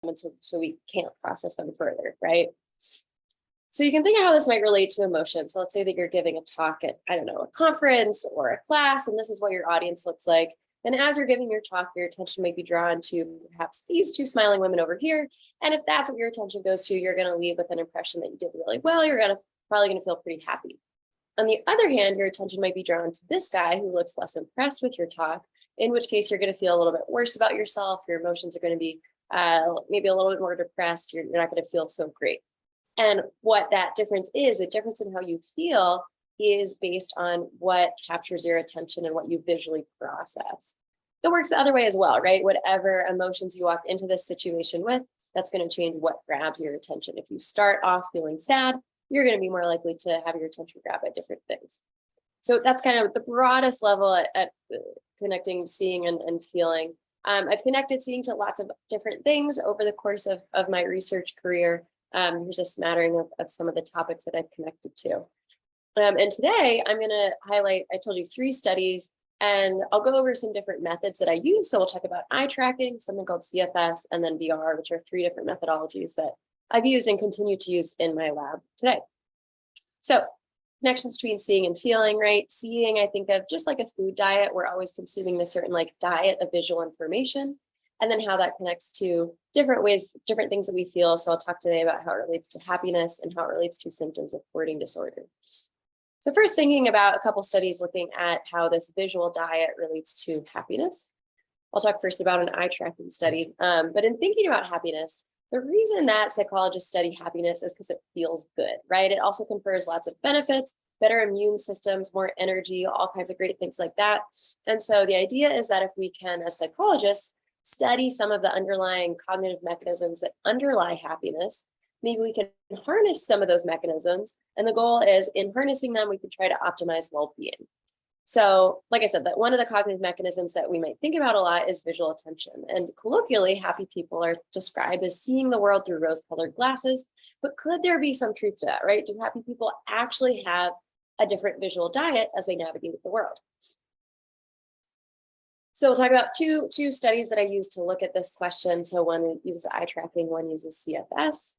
and so we can't process them further, right? So you can think of how this might relate to emotion. So let's say that you're giving a talk at, I don't know, a conference or a class, and this is what your audience looks like. And as you're giving your talk, your attention might be drawn to perhaps these two smiling women over here. And if that's what your attention goes to, you're going to leave with an impression that you did really well. You're probably going to feel pretty happy. On the other hand, your attention might be drawn to this guy who looks less impressed with your talk, in which case you're going to feel a little bit worse about yourself. Your emotions are going to be maybe a little bit more depressed. You're not going to feel so great. And what that difference is, the difference in how you feel is based on what captures your attention and what you visually process. It works the other way as well, right? Whatever emotions you walk into this situation with, that's going to change what grabs your attention. If you start off feeling sad, you're going to be more likely to have your attention grabbed by different things. So that's kind of the broadest level at connecting seeing and feeling. I've connected seeing to lots of different things over the course of my research career. Here's a smattering of some of the topics that I've connected to. And today I'm going to highlight, I told you, 3 studies, and I'll go over some different methods that I use. So we'll talk about eye tracking, something called CFS, and then VR, which are 3 different methodologies that I've used and continue to use in my lab today. So connections between seeing and feeling, right? Seeing, I think of just like a food diet. We're always consuming this certain like diet of visual information, and then how that connects to different ways, different things that we feel. So I'll talk today about how it relates to happiness and how it relates to symptoms of hoarding disorder. So first, thinking about a couple studies looking at how this visual diet relates to happiness. I'll talk first about an eye tracking study. But in thinking about happiness, the reason that psychologists study happiness is because it feels good, right? It also confers lots of benefits, better immune systems, more energy, all kinds of great things like that. And so the idea is that if we can, as psychologists, study some of the underlying cognitive mechanisms that underlie happiness, maybe we can harness some of those mechanisms. And the goal is, in harnessing them, we can try to optimize well-being. So, like I said, that one of the cognitive mechanisms that we might think about a lot is visual attention. And colloquially, happy people are described as seeing the world through rose-colored glasses. But could there be some truth to that, right? Do happy people actually have a different visual diet as they navigate the world? So we'll talk about two studies that I use to look at this question. So one uses eye tracking, one uses CFS.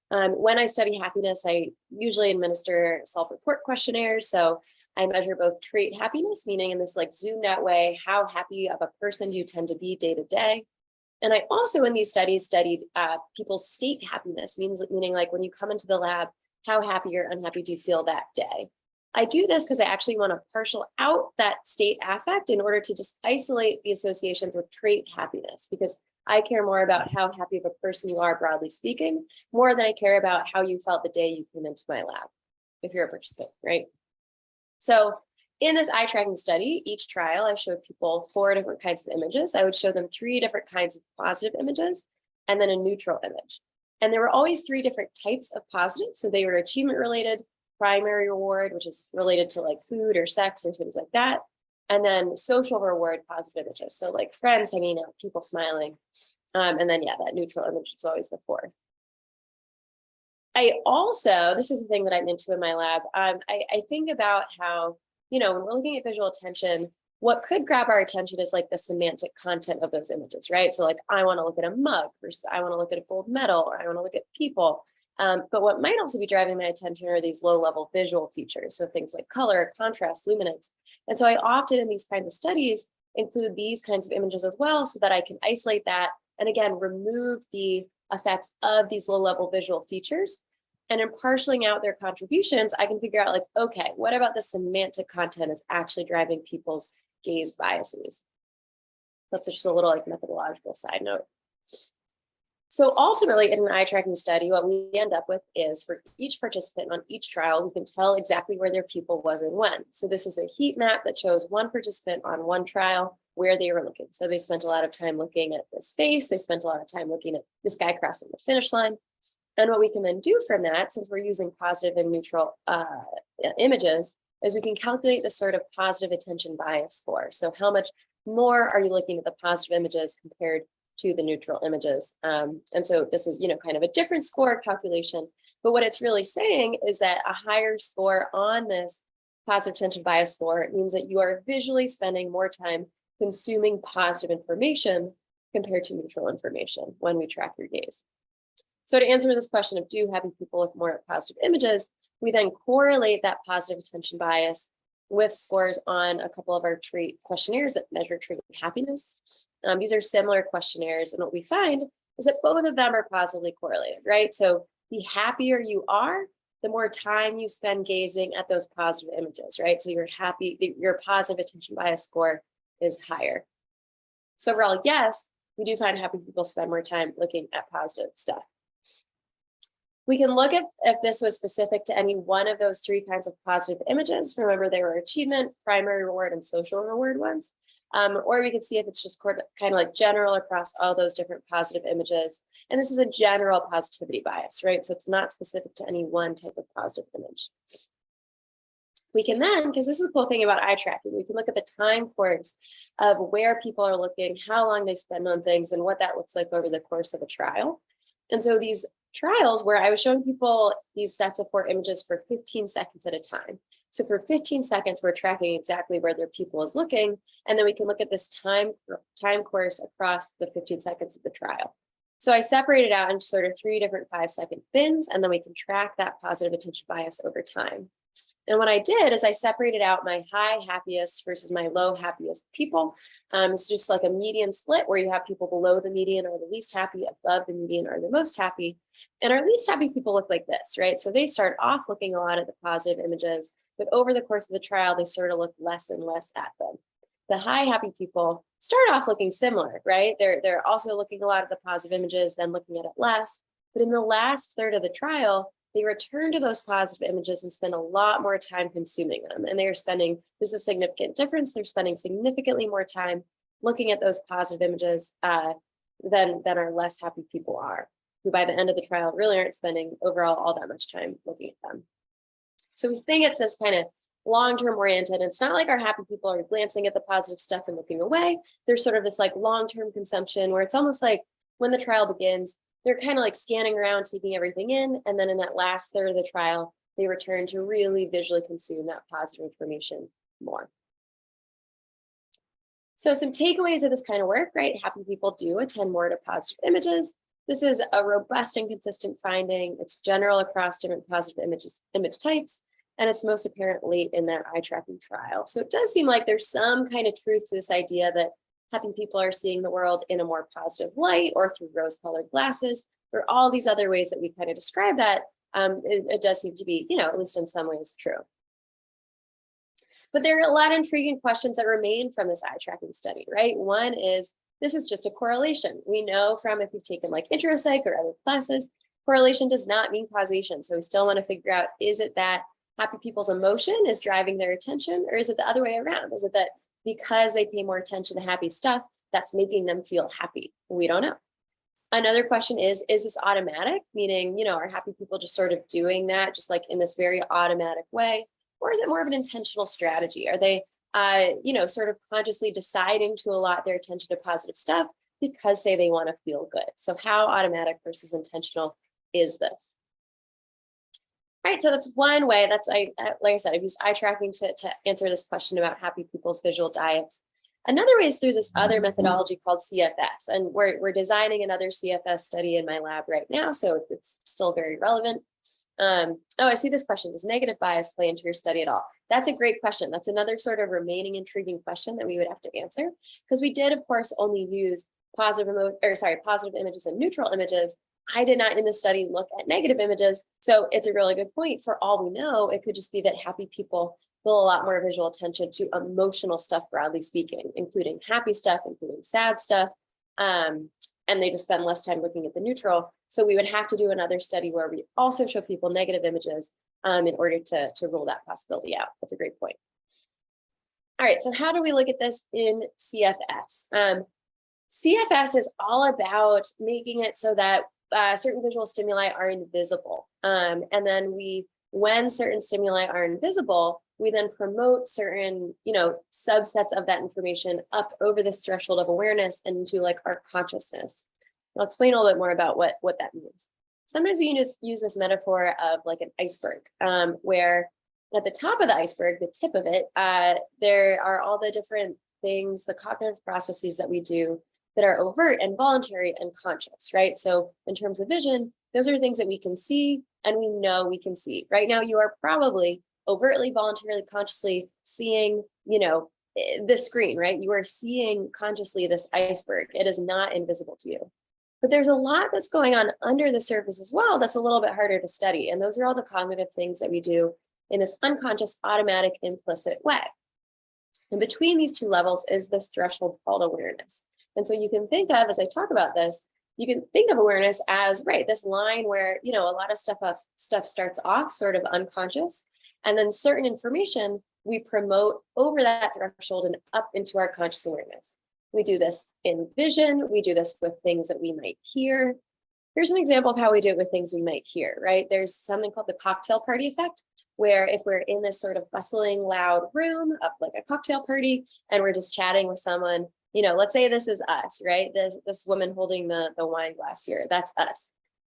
When I study happiness, I usually administer self-report questionnaires. So I measure both trait happiness, meaning in this like zoomed out way, how happy of a person do you tend to be day to day. And I also in these studies studied people's state happiness, meaning like when you come into the lab, how happy or unhappy do you feel that day? I do this because I actually want to partial out that state affect in order to just isolate the associations with trait happiness, because I care more about how happy of a person you are, broadly speaking, more than I care about how you felt the day you came into my lab, if you're a participant, right? So in this eye tracking study, each trial, I showed people 4 different kinds of images. I would show them 3 different kinds of positive images and then a neutral image. And there were always 3 different types of positive. So they were achievement related, primary reward, which is related to like food or sex or things like that. And then social reward positive images. So like friends hanging out, people smiling. And then, yeah, that neutral image is always the 4th. I also, this is the thing that I'm into in my lab. I think about how, when we're looking at visual attention, what could grab our attention is like the semantic content of those images, right? So like, I want to look at a mug versus I want to look at a gold medal, or I want to look at people. But what might also be driving my attention are these low-level visual features. So things like color, contrast, luminance. And so I often in these kinds of studies include these kinds of images as well, so that I can isolate that and again, remove the effects of these low-level visual features. And in parceling out their contributions, I can figure out like, okay, what about the semantic content is actually driving people's gaze biases? That's just a little like methodological side note. So ultimately in an eye tracking study, what we end up with is for each participant on each trial, we can tell exactly where their pupil was and when. So this is a heat map that shows one participant on one trial where they were looking. So they spent a lot of time looking at this face. They spent a lot of time looking at this guy crossing the finish line. And what we can then do from that, since we're using positive and neutral images, is we can calculate the sort of positive attention bias score. So how much more are you looking at the positive images compared to the neutral images? And so this is, kind of a different score calculation. But what it's really saying is that a higher score on this positive attention bias score means that you are visually spending more time consuming positive information compared to neutral information when we track your gaze. So to answer this question of do happy people look more at positive images, we then correlate that positive attention bias with scores on a couple of our trait questionnaires that measure trait happiness. These are similar questionnaires, and what we find is that both of them are positively correlated, right? So the happier you are, the more time you spend gazing at those positive images, right? So you're happy, your positive attention bias score is higher. So overall, yes, we do find happy people spend more time looking at positive stuff. We can look at if this was specific to any one of those three kinds of positive images. Remember, they were achievement, primary reward, and social reward ones. Or we could see if it's just kind of like general across all those different positive images. And this is a general positivity bias, right? So it's not specific to any one type of positive image. We can then, because this is a cool thing about eye tracking, we can look at the time course of where people are looking, how long they spend on things, and what that looks like over the course of a trial. And so these trials where I was showing people these sets of 4 images for 15 seconds at a time. So for 15 seconds, we're tracking exactly where their pupil is looking. And then we can look at this time course across the 15 seconds of the trial. So I separated out into sort of 3 different 5-second bins, and then we can track that positive attention bias over time. And what I did is I separated out my high happiest versus my low happiest people. It's just like a median split where you have people below the median or the least happy, above the median or the most happy. And our least happy people look like this, right? So they start off looking a lot at the positive images, but over the course of the trial, they sort of look less and less at them. The high happy people start off looking similar, right? They're also looking a lot at the positive images, then looking at it less. But in the last third of the trial, they return to those positive images and spend a lot more time consuming them. And they are spending, this is a significant difference, they're spending significantly more time looking at those positive images than our less happy people are, who by the end of the trial really aren't spending overall all that much time looking at them. So we think it's this kind of long-term oriented. It's not like our happy people are glancing at the positive stuff and looking away. There's sort of this like long-term consumption where it's almost like when the trial begins, they're kind of like scanning around, taking everything in. And then in that last third of the trial, they return to really visually consume that positive information more. So some takeaways of this kind of work, right? Happy people do attend more to positive images. This is a robust and consistent finding. It's general across different positive image types, and it's most apparent late in that eye tracking trial. So it does seem like there's some kind of truth to this idea that happy people are seeing the world in a more positive light or through rose-colored glasses, or all these other ways that we kind of describe that. It does seem to be, at least in some ways, true. But there are a lot of intriguing questions that remain from this eye tracking study, right? One is, this is just a correlation. We know from if you've taken like intro psych or other classes, correlation does not mean causation. So we still want to figure out, is it that happy people's emotion is driving their attention, or is it the other way around? Is it that because they pay more attention to happy stuff, that's making them feel happy? We don't know. Another question is this automatic? Meaning, are happy people just sort of doing that, just like in this very automatic way? Or is it more of an intentional strategy? Are they, sort of consciously deciding to allot their attention to positive stuff because they want to feel good? So how automatic versus intentional is this? All right, so that's one way. Like I said, I've used eye tracking to answer this question about happy people's visual diets. Another way is through this other methodology called CFS, and we're designing another CFS study in my lab right now, so it's still very relevant. I see this question. Does negative bias play into your study at all? That's a great question. That's another sort of remaining intriguing question that we would have to answer, because we did, of course, only use positive images and neutral images. I did not in the study look at negative images. So it's a really good point. For all we know, it could just be that happy people feel a lot more visual attention to emotional stuff, broadly speaking, including happy stuff, including sad stuff. And they just spend less time looking at the neutral. So we would have to do another study where we also show people negative images in order to rule that possibility out. That's a great point. All right, so how do we look at this in CFS? CFS is all about making it so that certain visual stimuli are invisible. And then when certain stimuli are invisible, we then promote certain, subsets of that information up over this threshold of awareness and into like our consciousness. I'll explain a little bit more about what that means. Sometimes we use this metaphor of like an iceberg, where at the top of the iceberg, the tip of it, there are all the different things, the cognitive processes that we do that are overt and voluntary and conscious, right? So in terms of vision, those are things that we can see and we know we can see. Right now, you are probably overtly, voluntarily, consciously seeing, this screen, right? You are seeing consciously this iceberg. It is not invisible to you. But there's a lot that's going on under the surface as well that's a little bit harder to study. And those are all the cognitive things that we do in this unconscious, automatic, implicit way. And between these two levels is this threshold called awareness. And so you can think of, as I talk about this, you can think of awareness as, right, this line where, a lot of stuff starts off sort of unconscious, and then certain information we promote over that threshold and up into our conscious awareness. We do this in vision. We do this with things that we might hear. Here's an example of how we do it with things we might hear, right? There's something called the cocktail party effect, where if we're in this sort of bustling, loud room, up like a cocktail party, and we're just chatting with someone, let's say this is us, right? This woman holding the wine glass here, that's us.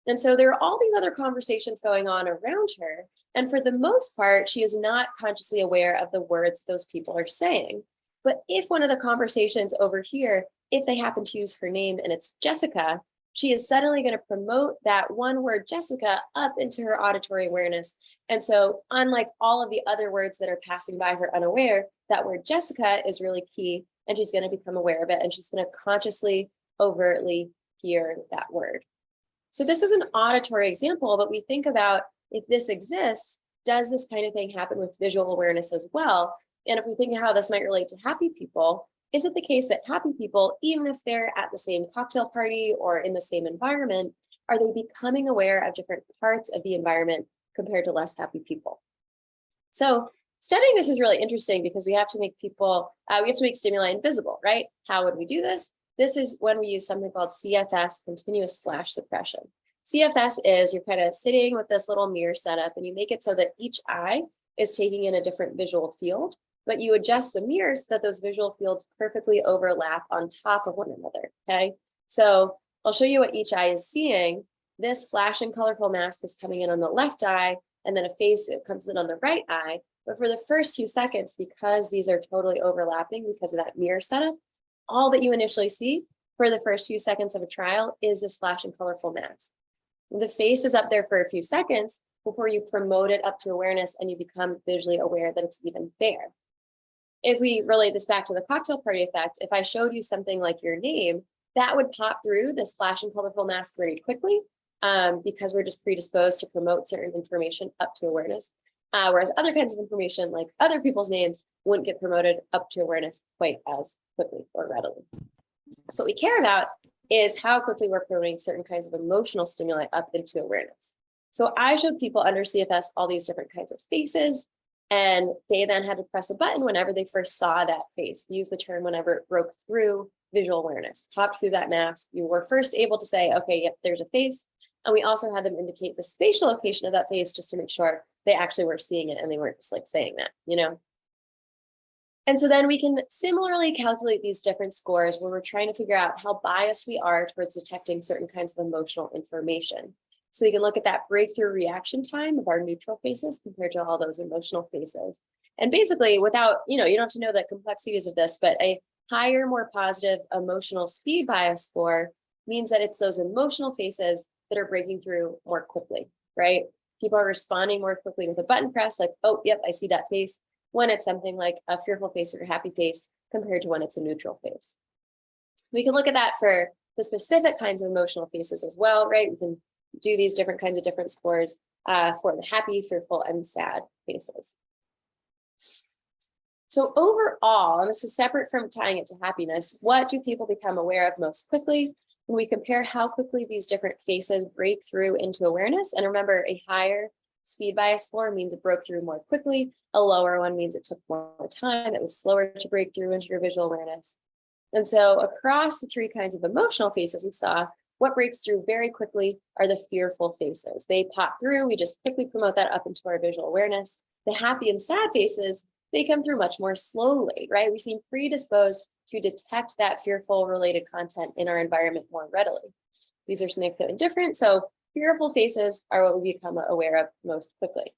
And so there are all these other conversations going on around her. And for the most part, she is not consciously aware of the words those people are saying. But if one of the conversations over here, if they happen to use her name and it's Jessica, she is suddenly going to promote that one word Jessica up into her auditory awareness. And so unlike all of the other words that are passing by her unaware, that word Jessica is really key, and she's going to become aware of it, and she's going to consciously, overtly hear that word. So this is an auditory example, but we think about, if this exists, does this kind of thing happen with visual awareness as well? And if we think of how this might relate to happy people, is it the case that happy people, even if they're at the same cocktail party or in the same environment, are they becoming aware of different parts of the environment compared to less happy people? So studying this is really interesting because we have to make stimuli invisible, right? How would we do this? This is when we use something called CFS, continuous flash suppression. CFS is, you're kind of sitting with this little mirror setup and you make it so that each eye is taking in a different visual field, but you adjust the mirrors so that those visual fields perfectly overlap on top of one another, okay? So I'll show you what each eye is seeing. This flashing colorful mask is coming in on the left eye, and then a face comes in on the right eye. But for the first few seconds, because these are totally overlapping because of that mirror setup, all that you initially see for the first few seconds of a trial is this flashing colorful mask. The face is up there for a few seconds before you promote it up to awareness and you become visually aware that it's even there. If we relate this back to the cocktail party effect, if I showed you something like your name, that would pop through this flashing colorful mask very quickly because we're just predisposed to promote certain information up to awareness. Whereas other kinds of information, like other people's names, wouldn't get promoted up to awareness quite as quickly or readily. So what we care about is how quickly we're promoting certain kinds of emotional stimuli up into awareness. So I showed people under CFS all these different kinds of faces, and they then had to press a button whenever they first saw that face. We use the term whenever it broke through visual awareness, popped through that mask. You were first able to say, okay, yep, there's a face. And we also had them indicate the spatial location of that face just to make sure they actually were seeing it and they weren't just like saying that, And so then we can similarly calculate these different scores where we're trying to figure out how biased we are towards detecting certain kinds of emotional information. So we can look at that breakthrough reaction time of our neutral faces compared to all those emotional faces. And basically without, you don't have to know the complexities of this, but a higher, more positive emotional speed bias score means that it's those emotional faces that are breaking through more quickly, right? People are responding more quickly with a button press, like, oh, yep, I see that face, when it's something like a fearful face or a happy face compared to when it's a neutral face. We can look at that for the specific kinds of emotional faces as well, right? We can do these different kinds of different scores for the happy, fearful, and sad faces. So overall, and this is separate from tying it to happiness, what do people become aware of most quickly? When we compare how quickly these different faces break through into awareness, and remember, a higher speed bias score means it broke through more quickly. A lower one means it took more time. It was slower to break through into your visual awareness. And so across the three kinds of emotional faces we saw, what breaks through very quickly are the fearful faces. They pop through. We just quickly promote that up into our visual awareness. The happy and sad faces, they come through much more slowly, right? We seem predisposed to detect that fearful related content in our environment more readily. These are significantly different. So fearful faces are what we become aware of most quickly.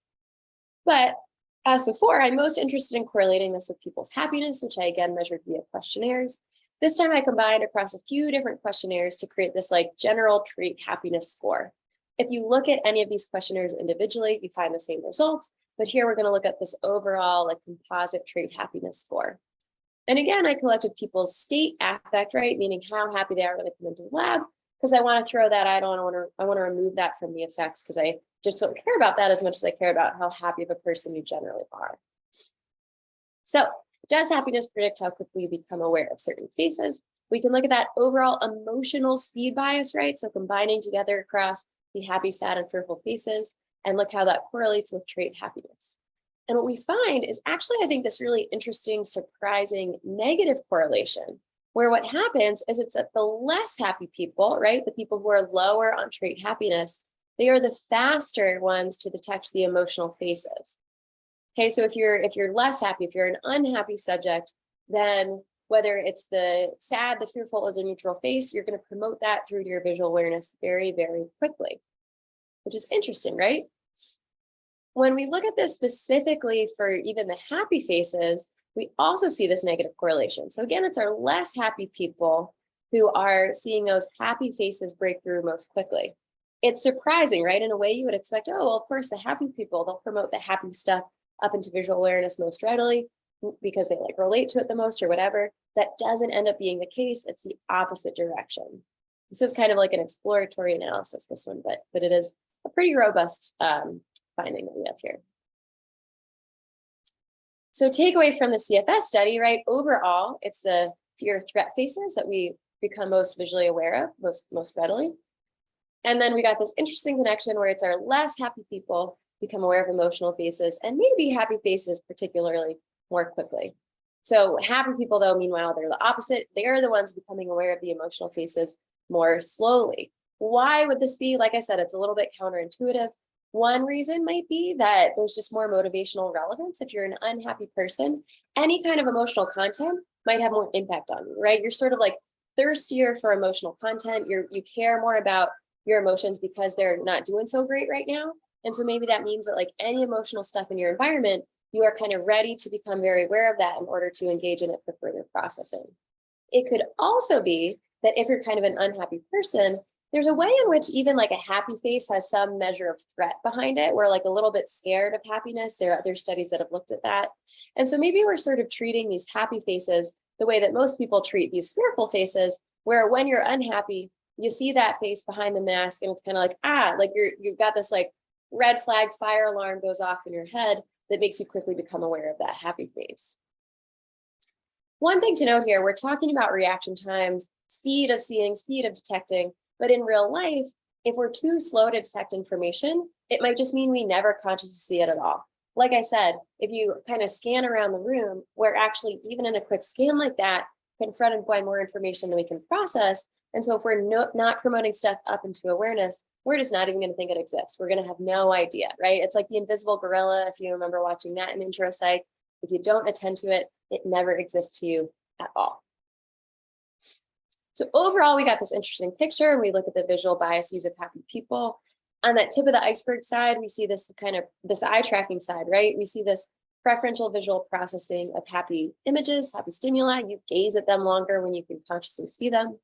But as before, I'm most interested in correlating this with people's happiness, which I again measured via questionnaires. This time I combined across a few different questionnaires to create this like general trait happiness score. If you look at any of these questionnaires individually, you find the same results, but here we're going to look at this overall like composite trait happiness score. And again, I collected people's state affect, right? Meaning how happy they are when they come into the lab, because I want to throw that, I want to remove that from the effects because I just don't care about that as much as I care about how happy of a person you generally are. So does happiness predict how quickly you become aware of certain faces? We can look at that overall emotional speed bias, right? So combining together across the happy, sad, and fearful faces, and look how that correlates with trait happiness. And what we find is actually, I think, this really interesting, surprising negative correlation, where what happens is it's that the less happy people, right, the people who are lower on trait happiness, they are the faster ones to detect the emotional faces. Okay, so if you're less happy, if you're an unhappy subject, then whether it's the sad, the fearful, or the neutral face, you're going to promote that through your visual awareness very, very quickly, which is interesting, right? When we look at this specifically for even the happy faces, we also see this negative correlation. So again, it's our less happy people who are seeing those happy faces break through most quickly. It's surprising, right? In a way you would expect, oh, well, of course, the happy people, they'll promote the happy stuff up into visual awareness most readily because they like relate to it the most or whatever. That doesn't end up being the case. It's the opposite direction. This is kind of like an exploratory analysis, this one, but it is a pretty robust finding that we have here. So takeaways from the CFS study, right? Overall, it's the fear threat faces that we become most visually aware of, most readily. And then we got this interesting connection where it's our less happy people become aware of emotional faces, and maybe happy faces particularly more quickly. So happy people, though, meanwhile, they're the opposite. They're the ones becoming aware of the emotional faces more slowly. Why would this be? Like I said, it's a little bit counterintuitive. One reason might be that there's just more motivational relevance. If you're an unhappy person, any kind of emotional content might have more impact on you, right? You're sort of like thirstier for emotional content. You care more about your emotions because they're not doing so great right now. And so maybe that means that like any emotional stuff in your environment, you are kind of ready to become very aware of that in order to engage in it for further processing. It could also be that if you're kind of an unhappy person, there's a way in which even like a happy face has some measure of threat behind it. We're like a little bit scared of happiness. There are other studies that have looked at that. And so maybe we're sort of treating these happy faces the way that most people treat these fearful faces, where when you're unhappy, you see that face behind the mask and it's kind of like, like you've got this like red flag fire alarm goes off in your head that makes you quickly become aware of that happy face. One thing to note here, we're talking about reaction times, speed of seeing, speed of detecting, but in real life, if we're too slow to detect information, it might just mean we never consciously see it at all. Like I said, if you kind of scan around the room, we're actually, even in a quick scan like that, confronted by more information than we can process. And so if we're not promoting stuff up into awareness, we're just not even going to think it exists. We're going to have no idea, right? It's like the invisible gorilla, if you remember watching that in intro psych. If you don't attend to it, it never exists to you at all. So overall, we got this interesting picture, and we look at the visual biases of happy people. On that tip of the iceberg side, we see this kind of this eye tracking side, right? We see this preferential visual processing of happy images, happy stimuli. You gaze at them longer when you can consciously see them.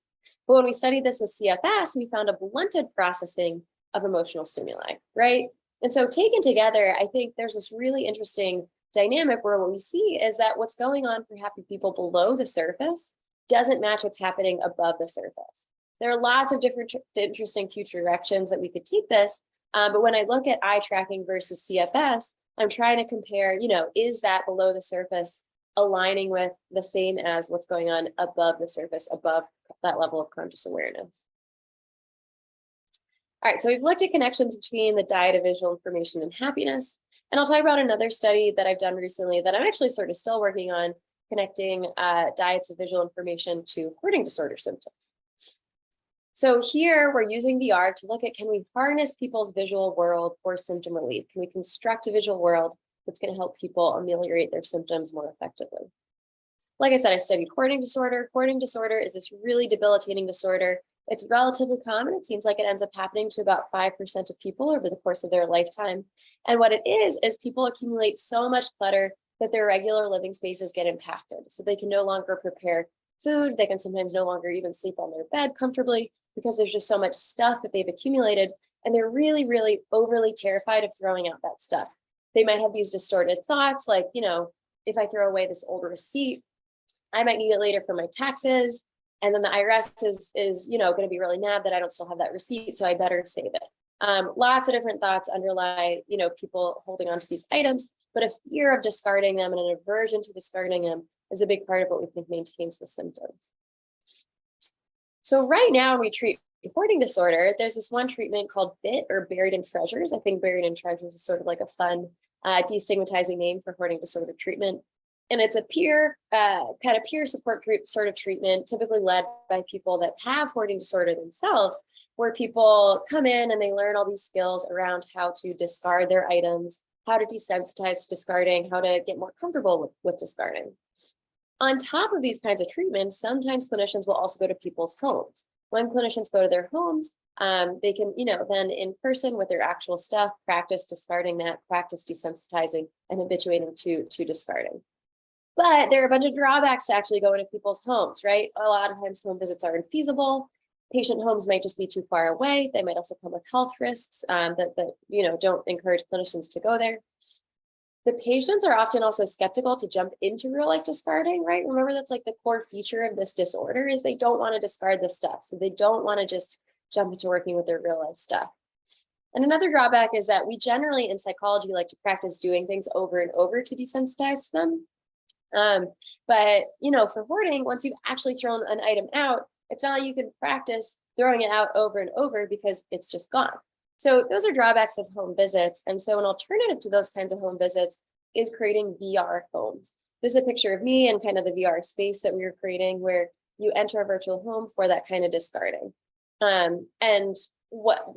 But when we studied this with CFS, we found a blunted processing of emotional stimuli, right? And so taken together, I think there's this really interesting dynamic where what we see is that what's going on for happy people below the surface doesn't match what's happening above the surface. There are lots of different interesting future directions that we could take this. But when I look at eye tracking versus CFS, I'm trying to compare, is that below the surface aligning with the same as what's going on above the surface, above that level of conscious awareness. All right, so we've looked at connections between the diet of visual information and happiness. And I'll talk about another study that I've done recently that I'm actually sort of still working on, connecting diets of visual information to hoarding disorder symptoms. So here we're using VR to look at, can we harness people's visual world for symptom relief? Can we construct a visual world that's going to help people ameliorate their symptoms more effectively? Like I said, I studied hoarding disorder. Hoarding disorder is this really debilitating disorder. It's relatively common. It seems like it ends up happening to about 5% of people over the course of their lifetime. And what it is people accumulate so much clutter that their regular living spaces get impacted. So they can no longer prepare food. They can sometimes no longer even sleep on their bed comfortably because there's just so much stuff that they've accumulated. And they're really, really overly terrified of throwing out that stuff. They might have these distorted thoughts like, if I throw away this old receipt, I might need it later for my taxes. And then the IRS is going to be really mad that I don't still have that receipt. So I better save it. Lots of different thoughts underlie, people holding on to these items, but a fear of discarding them and an aversion to discarding them is a big part of what we think maintains the symptoms. So right now we treat hoarding disorder. There's this one treatment called BIT, or buried in treasures. I think buried in treasures is sort of like a fun destigmatizing name for hoarding disorder treatment. And it's a peer support group sort of treatment, typically led by people that have hoarding disorder themselves, where people come in and they learn all these skills around how to discard their items, how to desensitize to discarding, how to get more comfortable with discarding. On top of these kinds of treatments, sometimes clinicians will also go to people's homes. When clinicians go to their homes, they can, then in person with their actual stuff, practice discarding that, practice desensitizing and habituating to discarding. But there are a bunch of drawbacks to actually going to people's homes, right? A lot of times home visits are infeasible. Patient homes might just be too far away. They might also come with health risks that don't encourage clinicians to go there. The patients are often also skeptical to jump into real life discarding, right? Remember, that's like the core feature of this disorder is they don't want to discard this stuff. So they don't want to just jump into working with their real life stuff. And another drawback is that we generally in psychology like to practice doing things over and over to desensitize to them. But for hoarding, once you've actually thrown an item out, it's not like you can practice throwing it out over and over because it's just gone. So those are drawbacks of home visits. And so an alternative to those kinds of home visits is creating VR homes. This is a picture of me and kind of the VR space that we were creating where you enter a virtual home for that kind of discarding. And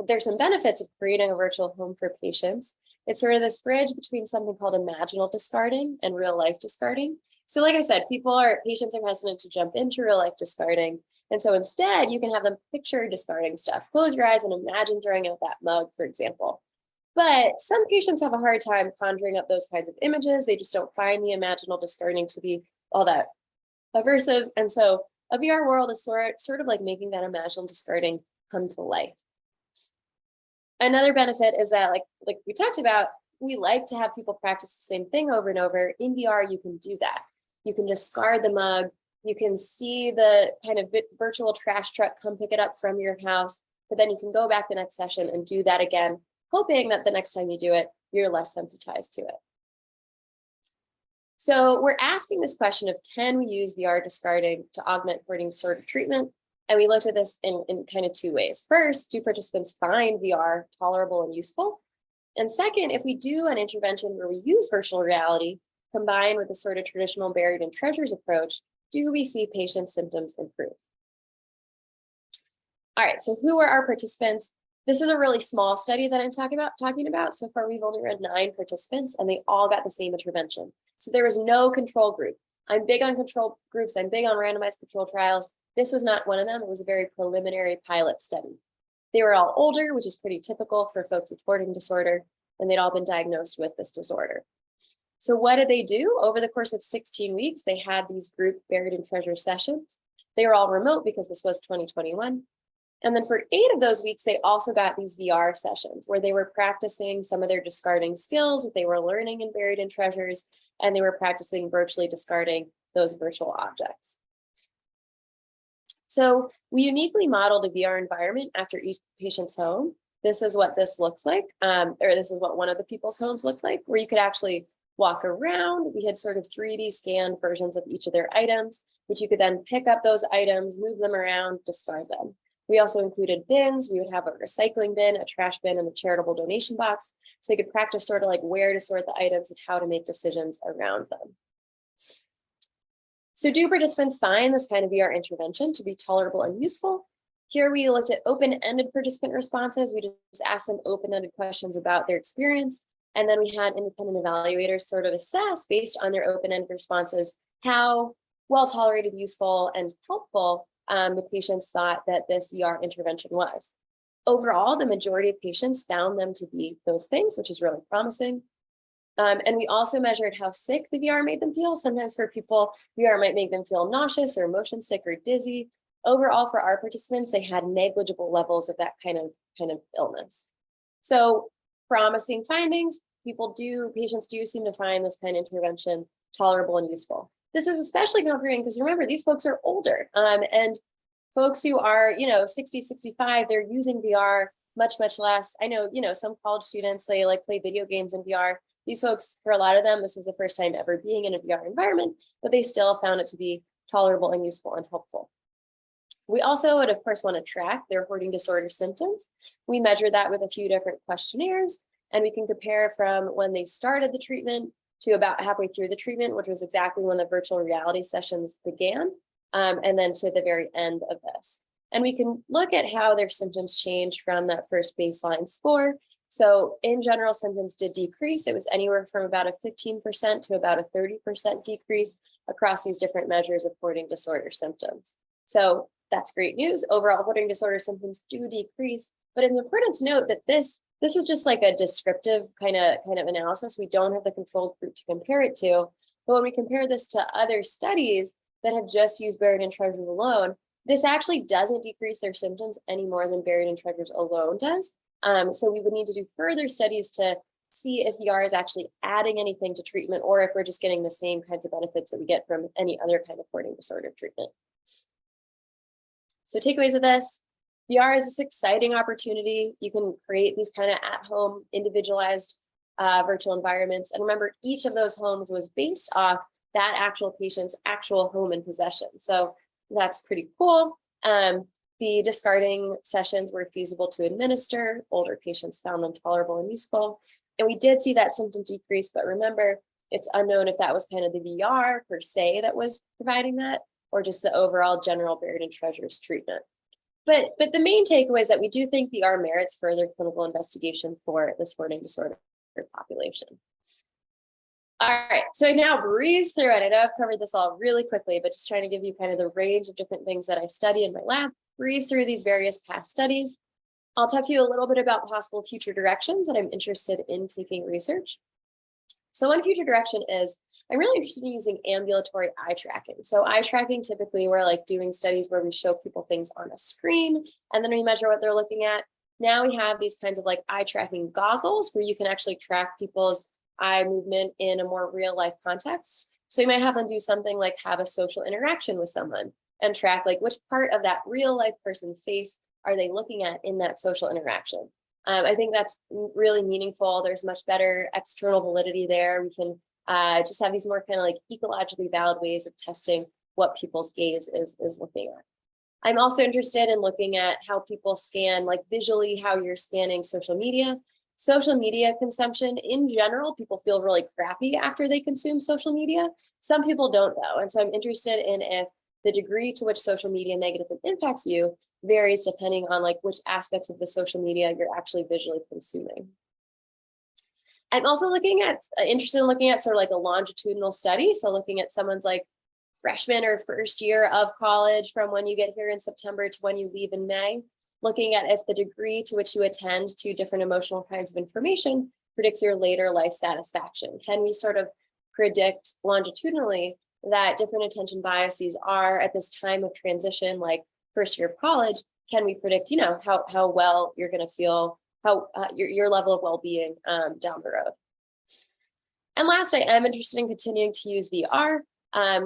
there's some benefits of creating a virtual home for patients. It's sort of this bridge between something called imaginal discarding and real life discarding. So like I said, patients are hesitant to jump into real life discarding. And so instead, you can have them picture discarding stuff. Close your eyes and imagine throwing out that mug, for example. But some patients have a hard time conjuring up those kinds of images. They just don't find the imaginal discarding to be all that aversive. And so a VR world is sort of like making that imaginal discarding come to life. Another benefit is that, like we talked about, we like to have people practice the same thing over and over. In VR, you can do that. You can discard the mug. You can see the kind of virtual trash truck come pick it up from your house, but then you can go back the next session and do that again, hoping that the next time you do it, you're less sensitized to it. So we're asking this question of, can we use VR discarding to augment hoarding disorder treatment? And we looked at this in kind of two ways. First, do participants find VR tolerable and useful? And second, if we do an intervention where we use virtual reality combined with the sort of traditional buried in treasures approach, do we see patient symptoms improve? All right, so who are our participants? This is a really small study that I'm talking about. So far, we've only read 9 participants and they all got the same intervention. So there was no control group. I'm big on control groups. I'm big on randomized control trials. This was not one of them. It was a very preliminary pilot study. They were all older, which is pretty typical for folks with hoarding disorder, and they'd all been diagnosed with this disorder. So what did they do? Over the course of 16 weeks, they had these group buried in treasure sessions. They were all remote because this was 2021. And then for 8 of those weeks, they also got these VR sessions where they were practicing some of their discarding skills that they were learning in buried in treasures, and they were practicing virtually discarding those virtual objects. So we uniquely modeled a VR environment after each patient's home. This is what this looks like, or this is what one of the people's homes looked like, where you could actually walk around. We had sort of 3D scanned versions of each of their items, which you could then pick up those items, move them around, discard them. We also included bins. We would have a recycling bin, a trash bin, and a charitable donation box. So you could practice sort of like where to sort the items and how to make decisions around them. So do participants find this kind of VR intervention to be tolerable and useful? Here we looked at open-ended participant responses. We just asked them open-ended questions about their experience. And then we had independent evaluators sort of assess based on their open-ended responses how well tolerated, useful, and helpful the patients thought that this VR intervention was. Overall, the majority of patients found them to be those things, which is really promising. And we also measured how sick the VR made them feel. Sometimes for people, VR might make them feel nauseous or motion sick or dizzy. Overall, for our participants, they had negligible levels of that kind of illness. So promising findings, patients do seem to find this kind of intervention tolerable and useful. This is especially comforting because remember, these folks are older, and folks who are, 60, 65, they're using VR much less. I know, some college students, they like play video games in VR. These folks, for a lot of them, this was the first time ever being in a VR environment, but they still found it to be tolerable and useful and helpful. We also would, of course, want to track their hoarding disorder symptoms. We measure that with a few different questionnaires, and we can compare from when they started the treatment to about halfway through the treatment, which was exactly when the virtual reality sessions began, and then to the very end of this. And we can look at how their symptoms changed from that first baseline score. So in general, symptoms did decrease. It was anywhere from about a 15% to about a 30% decrease across these different measures of hoarding disorder symptoms. So that's great news. Overall hoarding disorder symptoms do decrease, but it's important to note that this is just like a descriptive kind of analysis. We don't have the control group to compare it to, but when we compare this to other studies that have just used buried in treasures alone, this actually doesn't decrease their symptoms any more than buried in treasures alone does. So we would need to do further studies to see if VR is actually adding anything to treatment or if we're just getting the same kinds of benefits that we get from any other kind of hoarding disorder treatment. So takeaways of this, VR is this exciting opportunity. You can create these kind of at-home individualized virtual environments. And remember, each of those homes was based off that actual patient's actual home and possession. So that's pretty cool. The discarding sessions were feasible to administer. Older patients found them tolerable and useful. And we did see that symptom decrease, but remember, it's unknown if that was kind of the VR per se that was providing that, or just the overall general buried in treasures treatment. But the main takeaway is that we do think VR merits further clinical investigation for this hoarding disorder population. All right, so I now breeze through it. I know I've covered this all really quickly, but just trying to give you kind of the range of different things that I study in my lab, breeze through these various past studies. I'll talk to you a little bit about possible future directions that I'm interested in taking research. So one future direction is I'm really interested in using ambulatory eye tracking. So eye tracking, typically we're like doing studies where we show people things on a screen and then we measure what they're looking at. Now we have these kinds of like eye tracking goggles where you can actually track people's eye movement in a more real life context. So you might have them do something like have a social interaction with someone and track like which part of that real life person's face are they looking at in that social interaction. I think that's really meaningful. There's much better external validity there. We can just have these more kind of like ecologically valid ways of testing what people's gaze is looking at. I'm also interested in looking at how people scan, like visually how you're scanning social media. Social media consumption in general, people feel really crappy after they consume social media. Some people don't though. And so I'm interested in if the degree to which social media negatively impacts you varies depending on like which aspects of the social media you're actually visually consuming. I'm also interested in looking at sort of like a longitudinal study. So looking at someone's like freshman or first year of college from when you get here in September to when you leave in May, looking at if the degree to which you attend to different emotional kinds of information predicts your later life satisfaction. Can we sort of predict longitudinally that different attention biases are at this time of transition, like first year of college? Can we predict, how well you're going to feel, how your level of well-being down the road? And last, I am interested in continuing to use VR.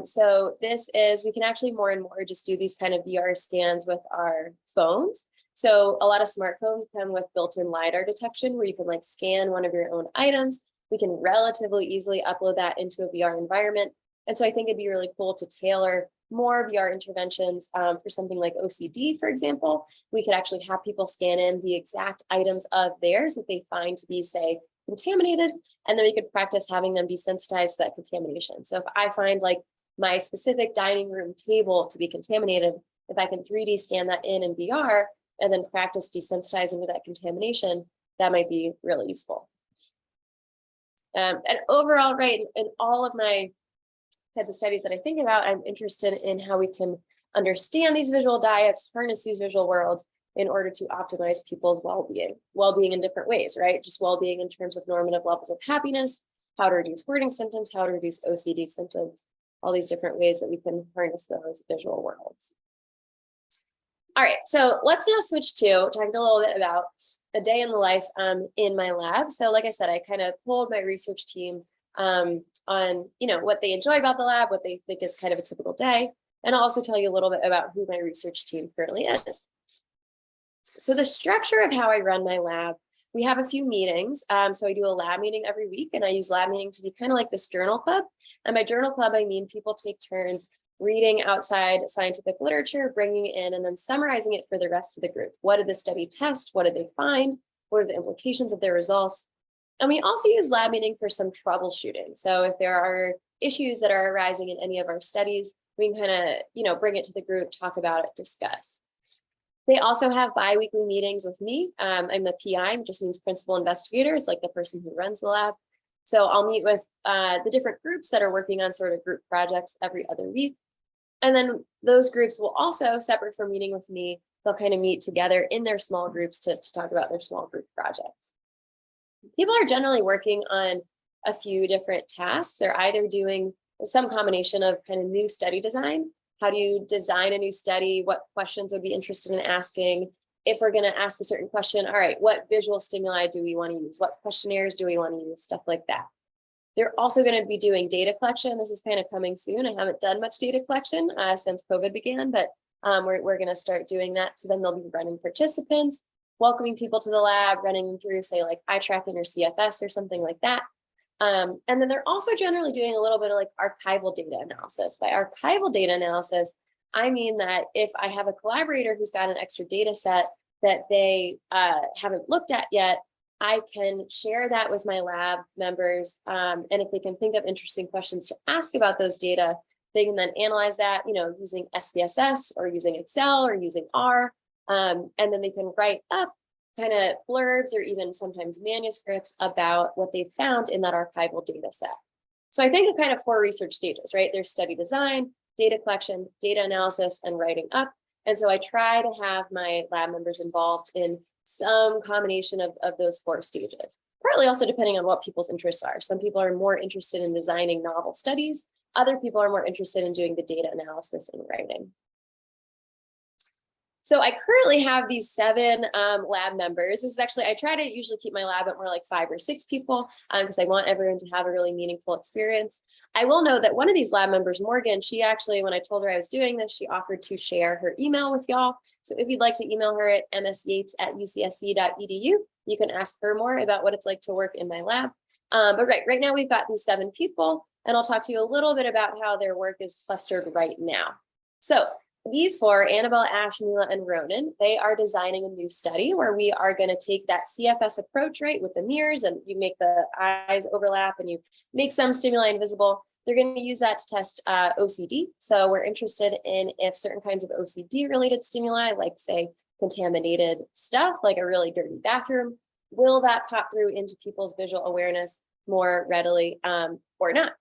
So we can actually more and more just do these kind of VR scans with our phones. So a lot of smartphones come with built-in LiDAR detection where you can like scan one of your own items. We can relatively easily upload that into a VR environment. And so I think it'd be really cool to tailor more VR interventions for something like OCD, for example. We could actually have people scan in the exact items of theirs that they find to be, say, contaminated, and then we could practice having them desensitized to that contamination. So if I find like my specific dining room table to be contaminated, if I can 3D scan that in VR and then practice desensitizing to that contamination, that might be really useful. And overall, right, in all of my kinds of studies that I think about, I'm interested in how we can understand these visual diets, harness these visual worlds in order to optimize people's well-being in different ways, right? Just well-being in terms of normative levels of happiness, how to reduce hoarding symptoms, how to reduce OCD symptoms, all these different ways that we can harness those visual worlds. All right, so let's now switch to talking a little bit about a day in the life in my lab. So like I said, I kind of pulled my research team on what they enjoy about the lab, what they think is kind of a typical day, and I'll also tell you a little bit about who my research team currently is. So the structure of how I run my lab, we have a few meetings. So I do a lab meeting every week, and I use lab meeting to be kind of like this journal club. And by journal club, I mean people take turns reading outside scientific literature, bringing it in, and then summarizing it for the rest of the group. What did the study test? What did they find? What are the implications of their results? And we also use lab meeting for some troubleshooting. So if there are issues that are arising in any of our studies, we can kind of, bring it to the group, talk about it, discuss. They also have bi-weekly meetings with me. I'm the PI, which just means principal investigator. It's like the person who runs the lab. So I'll meet with the different groups that are working on sort of group projects every other week. And then those groups will also, separate from meeting with me, they'll kind of meet together in their small groups to talk about their small group projects. People are generally working on a few different tasks. They're either doing some combination of kind of new study design. How do you design a new study? What questions would be interested in asking? If we're going to ask a certain question, all right, what visual stimuli do we want to use? What questionnaires do we want to use? Stuff like that. They're also going to be doing data collection. This is kind of coming soon. I haven't done much data collection since COVID began, but we're going to start doing that. So then they'll be running participants, welcoming people to the lab, running them through, say, like eye tracking or CFS or something like that. And then they're also generally doing a little bit of like archival data analysis. By archival data analysis, I mean that if I have a collaborator who's got an extra data set that they haven't looked at yet, I can share that with my lab members. And if they can think of interesting questions to ask about those data, they can then analyze that, using SPSS or using Excel or using R. And then they can write up kind of blurbs or even sometimes manuscripts about what they found in that archival data set. So I think of kind of 4 research stages, right? There's study design, data collection, data analysis, and writing up. And so I try to have my lab members involved in some combination of those 4 stages, partly also depending on what people's interests are. Some people are more interested in designing novel studies. Other people are more interested in doing the data analysis and writing. So I currently have these 7 lab members. This is actually, I try to usually keep my lab at more like 5 or 6 people because I want everyone to have a really meaningful experience. I will note that one of these lab members, Morgan, she actually, when I told her I was doing this, she offered to share her email with y'all. So if you'd like to email her at msyates@ucsc.edu, you can ask her more about what it's like to work in my lab. But right now we've got these 7 people, and I'll talk to you a little bit about how their work is clustered right now. So these 4, Annabelle, Ash, Mila, and Ronan, they are designing a new study where we are going to take that CFS approach, right, with the mirrors, and you make the eyes overlap and you make some stimuli invisible. They're going to use that to test OCD. So we're interested in if certain kinds of OCD related stimuli, like say contaminated stuff, like a really dirty bathroom, will that pop through into people's visual awareness more readily or not?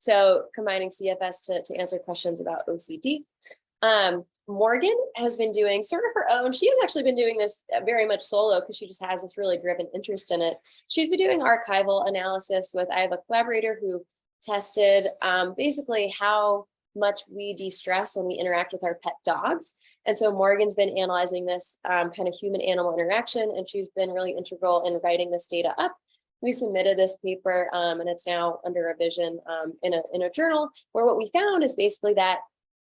So combining CFS to answer questions about OCD. Morgan has been doing sort of her own. She has actually been doing this very much solo because she just has this really driven interest in it. She's been doing archival analysis with, I have a collaborator who tested basically how much we de-stress when we interact with our pet dogs. And so Morgan's been analyzing this kind of human-animal interaction, and she's been really integral in writing this data up. We submitted this paper and it's now under revision in a journal, where what we found is basically that,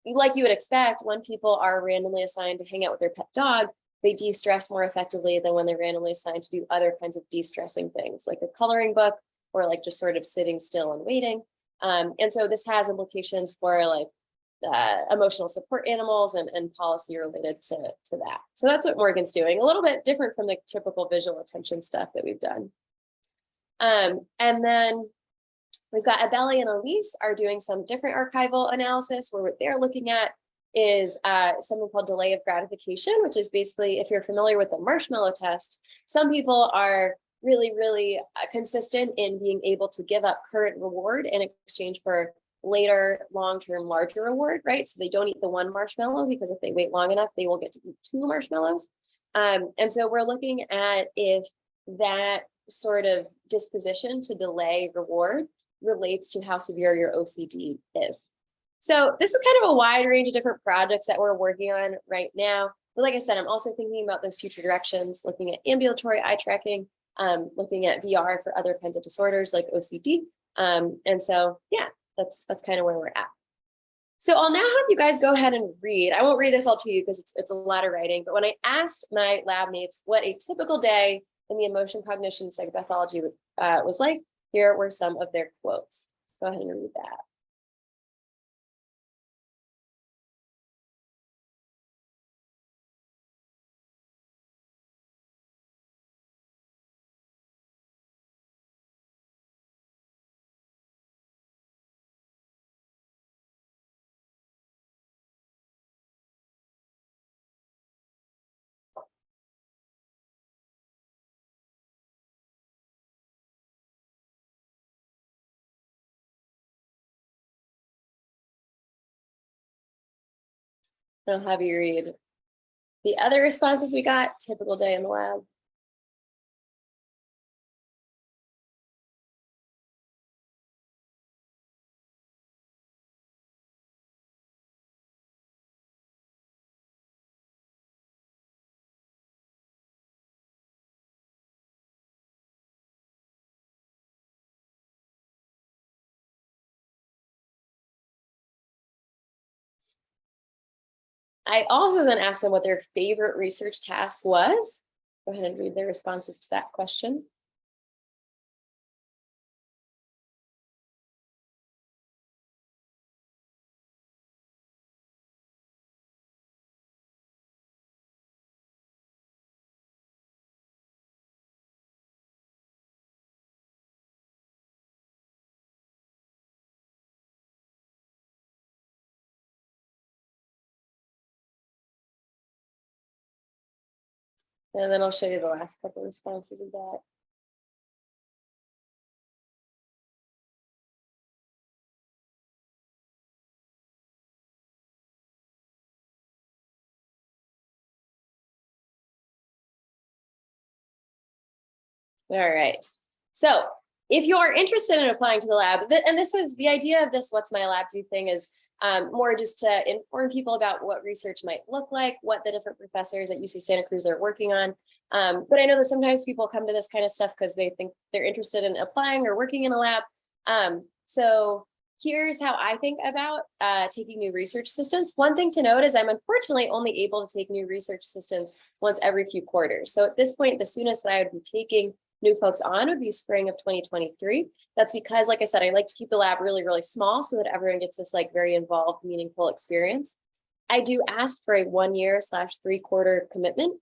like you would expect, when people are randomly assigned to hang out with their pet dog, they de-stress more effectively than when they're randomly assigned to do other kinds of de-stressing things, like a coloring book or like just sort of sitting still and waiting. And so this has implications for like emotional support animals and policy related to that. So that's what Morgan's doing, a little bit different from the typical visual attention stuff that we've done. And then we've got Abeli and Elise are doing some different archival analysis, where what they're looking at is something called delay of gratification, which is basically, if you're familiar with the marshmallow test, some people are really consistent in being able to give up current reward in exchange for later long-term larger reward, right? So they don't eat the 1 marshmallow because if they wait long enough, they will get to eat 2 marshmallows. And so we're looking at if that sort of disposition to delay reward relates to how severe your OCD is. So this is kind of a wide range of different projects that we're working on right now. But like I said, I'm also thinking about those future directions, looking at ambulatory eye tracking, looking at VR for other kinds of disorders like OCD. And so, yeah, that's kind of where we're at. So I'll now have you guys go ahead and read. I won't read this all to you because it's a lot of writing, but when I asked my lab mates what a typical day in the emotion cognition psychopathology was like, here were some of their quotes. Go ahead and read that. I'll have you read the other responses we got. Typical day in the lab. I also then asked them what their favorite research task was. Go ahead and read their responses to that question. And then I'll show you the last couple of responses we got. All right. So if you are interested in applying to the lab, and this is the idea of this What's My Lab Do thing is more just to inform people about what research might look like, what the different professors at UC Santa Cruz are working on. But I know that sometimes people come to this kind of stuff because they think they're interested in applying or working in a lab. So here's how I think about taking new research assistants. One thing to note is I'm unfortunately only able to take new research assistants once every few quarters. So at this point, the soonest that I would be taking new folks on would be spring of 2023. That's because, like I said, I like to keep the lab really, really small so that everyone gets this like very involved, meaningful experience. I do ask for a 1 year / 3-quarter commitment,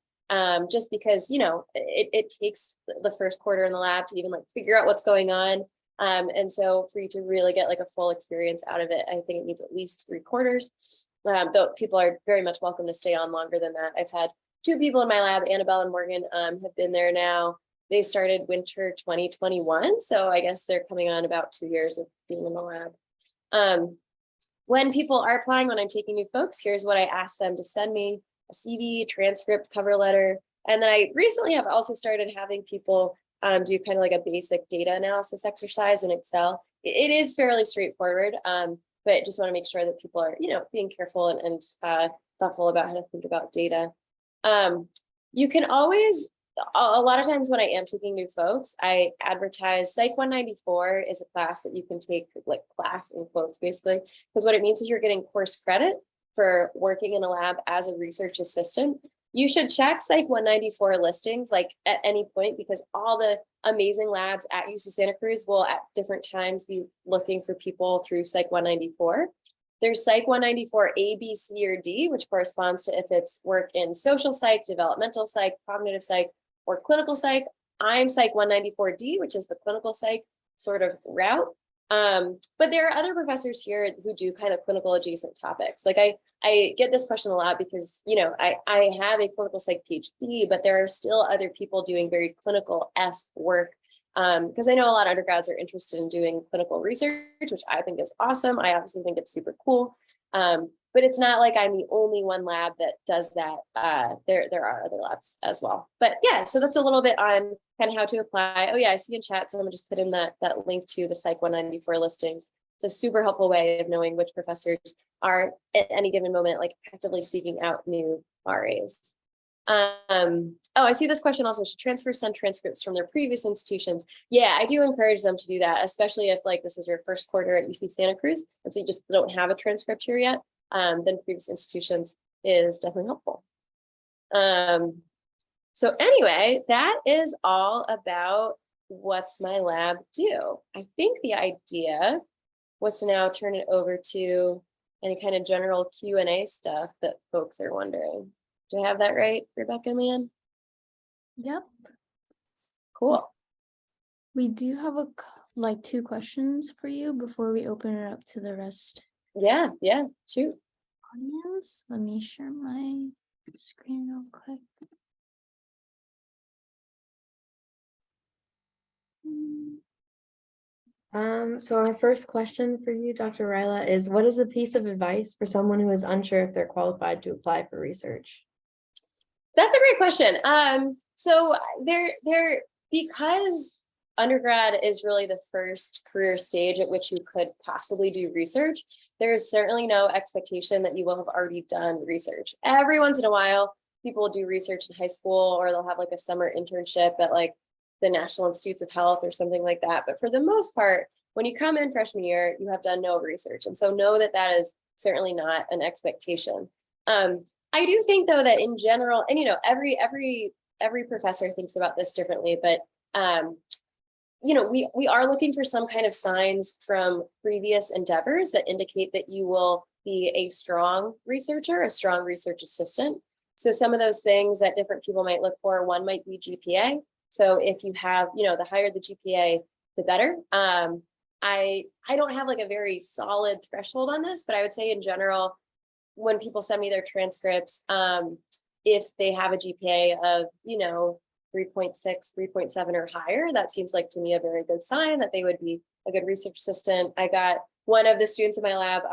just because, you know, it takes the first quarter in the lab to even like figure out what's going on. And so for you to really get like a full experience out of it, I think it needs at least 3 quarters. Though people are very much welcome to stay on longer than that. I've had 2 people in my lab, Annabelle and Morgan, have been there now. They started winter 2021. So I guess they're coming on about 2 years of being in the lab. When people are applying, when I'm taking new folks, here's what I ask them to send me: a CV, transcript, cover letter. And then I recently have also started having people do kind of like a basic data analysis exercise in Excel. It is fairly straightforward, but just want to make sure that people are, you know, being careful and thoughtful about how to think about data. You can always, a lot of times when I am taking new folks, I advertise Psych 194 is a class that you can take, like class in quotes, basically, because what it means is you're getting course credit for working in a lab as a research assistant. You should check Psych 194 listings like at any point, because all the amazing labs at UC Santa Cruz will at different times be looking for people through Psych 194. There's Psych 194 A, B, C, or D, which corresponds to if it's work in social psych, developmental psych, cognitive psych, or clinical psych. I'm Psych 194D, which is the clinical psych sort of route. But there are other professors here who do kind of clinical adjacent topics. Like I get this question a lot because, you know, I have a clinical psych PhD, but there are still other people doing very clinical-esque work. Because I know a lot of undergrads are interested in doing clinical research, which I think is awesome. I obviously think it's super cool. But it's not like I'm the only one lab that does that. There are other labs as well. But yeah, so that's a little bit on kind of how to apply. Oh yeah, I see in chat someone just put in that link to the Psych 194 listings. It's a super helpful way of knowing which professors are at any given moment like actively seeking out new RAs. Oh, I see this question also. Should transfers send transcripts from their previous institutions? Yeah, I do encourage them to do that, especially if like this is your first quarter at UC Santa Cruz, and so you just don't have a transcript here yet. Then previous institutions is definitely helpful. So anyway, that is all about what's my lab do. I think the idea was to now turn it over to any kind of general Q&A stuff that folks are wondering. Do I have that right, Rebecca, man? Yep. Cool. We do have like 2 questions for you before we open it up to the rest. Yeah, shoot. Audience, let me share my screen real quick. So our first question for you, Dr. Raila, is what is a piece of advice for someone who is unsure if they're qualified to apply for research? That's a great question. So because undergrad is really the first career stage at which you could possibly do research, there is certainly no expectation that you will have already done research. Every once in a while, people will do research in high school, or they'll have like a summer internship at like the National Institutes of Health or something like that. But for the most part, when you come in freshman year, you have done no research. And so know that that is certainly not an expectation. I do think though that in general, and every professor thinks about this differently, but we are looking for some kind of signs from previous endeavors that indicate that you will be a strong researcher, a strong research assistant. So some of those things that different people might look for, one might be GPA. So if you have, the higher the GPA, the better. I don't have like a very solid threshold on this, but I would say in general, when people send me their transcripts, if they have a GPA of, 3.6, 3.7 or higher, that seems like to me a very good sign that they would be a good research assistant. I got one of the students in my lab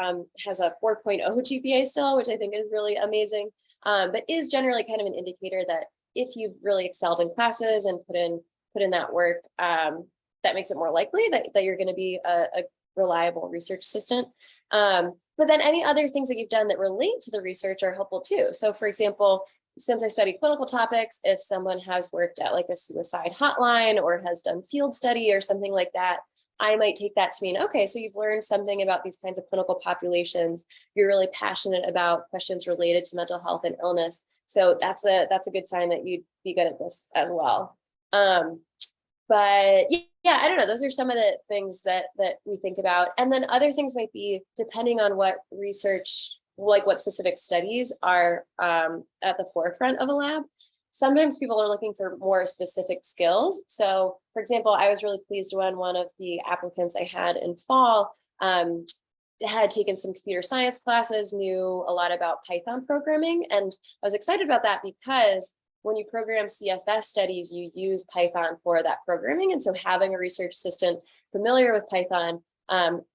has a 4.0 GPA still, which I think is really amazing, but is generally kind of an indicator that if you've really excelled in classes and put in that work, that makes it more likely that you're going to be a reliable research assistant. But then any other things that you've done that relate to the research are helpful too. So for example, since I study clinical topics, if someone has worked at like a suicide hotline or has done field study or something like that, I might take that to mean, okay, so you've learned something about these kinds of clinical populations. You're really passionate about questions related to mental health and illness. So that's a good sign that you'd be good at this as well. But yeah, I don't know. Those are some of the things that we think about. And then other things might be depending on what research, like what specific studies are at the forefront of a lab. Sometimes people are looking for more specific skills. So for example, I was really pleased when one of the applicants I had in fall had taken some computer science classes, knew a lot about Python programming. And I was excited about that because when you program CFS studies, you use Python for that programming. And so having a research assistant familiar with Python,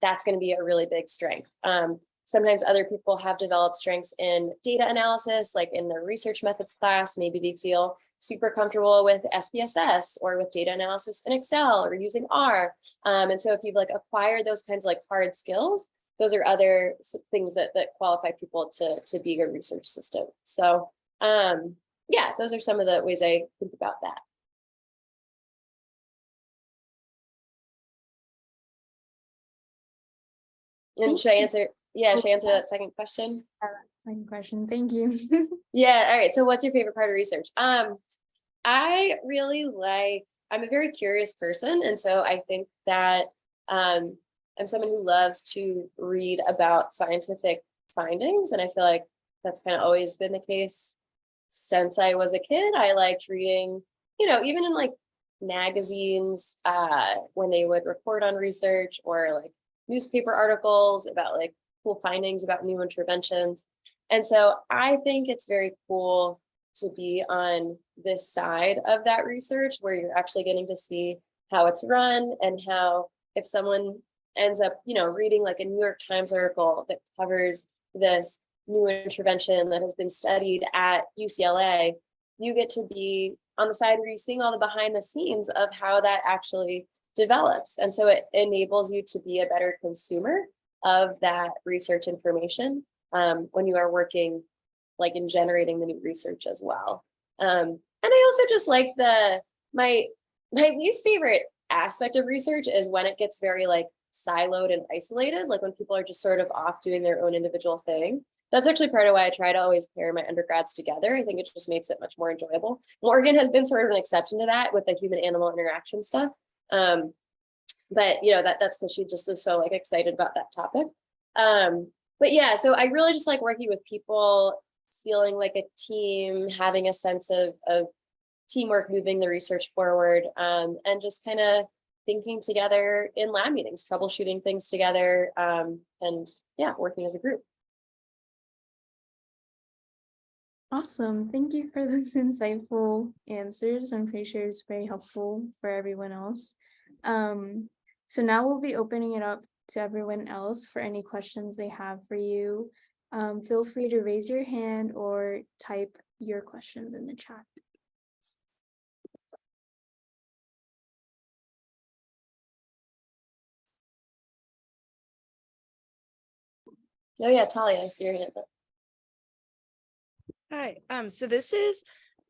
that's going to be a really big strength. Sometimes other people have developed strengths in data analysis, like in their research methods class. Maybe they feel super comfortable with SPSS or with data analysis in Excel or using R. And so if you've like acquired those kinds of like hard skills, those are other things that qualify people to be a research assistant. So yeah, those are some of the ways I think about that. And should I answer? Yeah, should I answer that second question? Second question, thank you. Yeah, all right. So what's your favorite part of research? I really I'm a very curious person. And so I think that I'm someone who loves to read about scientific findings. And I feel like that's kind of always been the case since I was a kid. I liked reading, even in like magazines when they would report on research, or like newspaper articles about like cool findings about new interventions. And so I think it's very cool to be on this side of that research where you're actually getting to see how it's run, and how if someone ends up, reading like a New York Times article that covers this new intervention that has been studied at UCLA, you get to be on the side where you're seeing all the behind the scenes of how that actually develops. And so it enables you to be a better consumer of that research information when you are working like in generating the new research as well. And I also just like my least favorite aspect of research is when it gets very like siloed and isolated, like when people are just sort of off doing their own individual thing. That's actually part of why I try to always pair my undergrads together. I think it just makes it much more enjoyable. Morgan has been sort of an exception to that with the human animal interaction stuff. But you know, that's because she just is so like excited about that topic. But yeah, so I really just like working with people, feeling like a team, having a sense of teamwork, moving the research forward, and just kind of thinking together in lab meetings, troubleshooting things together, and yeah, working as a group. Awesome. Thank you for those insightful answers. I'm pretty sure it's very helpful for everyone else. So now we'll be opening it up to everyone else for any questions they have for you. Feel free to raise your hand or type your questions in the chat. Oh yeah, Talia, I see your hand up. Hi. So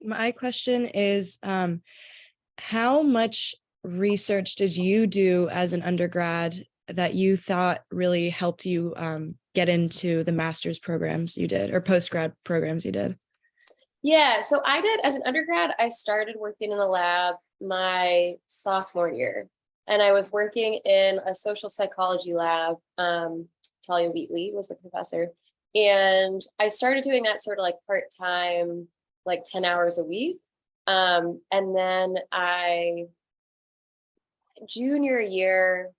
my question is, how much research did you do as an undergrad that you thought really helped you get into the master's programs you did or post-grad programs you did? Yeah, so I did as an undergrad, I started working in the lab my sophomore year, and I was working in a social psychology lab. Talia Wheatley was the professor, and I started doing that sort of like part-time, like 10 hours a week. And then junior year,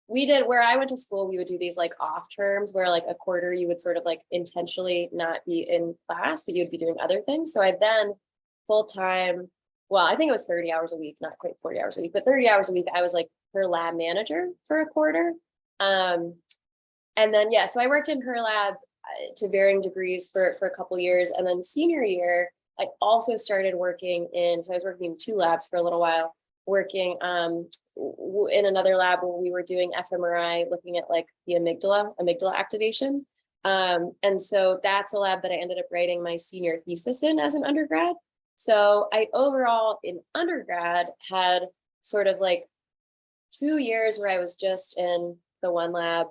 where I went to school, we would do these like off terms where like a quarter you would sort of like intentionally not be in class, but you'd be doing other things. So I then full-time, well, I think it was 30 hours a week, not quite 40 hours a week, but 30 hours a week, I was like her lab manager for a quarter. And then, yeah, so I worked in her lab to varying degrees for a couple years. And then senior year, I also started working so I was working in 2 labs for a little while, working in another lab where we were doing fMRI, looking at like the amygdala activation. And so that's a lab that I ended up writing my senior thesis in as an undergrad. So I overall in undergrad had sort of like 2 years where I was just in the one lab,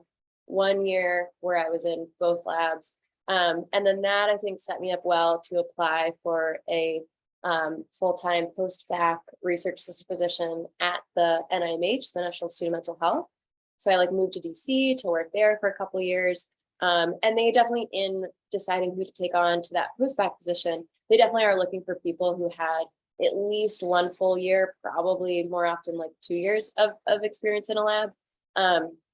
1 year where I was in both labs. And then that I think set me up well to apply for a full-time post-bac research assistant position at the NIMH, the National Institute of Mental Health. So I like moved to DC to work there for a couple of years. And they definitely, in deciding who to take on to that post-bac position, they definitely are looking for people who had at least 1 full year, probably more often like 2 years of experience in a lab.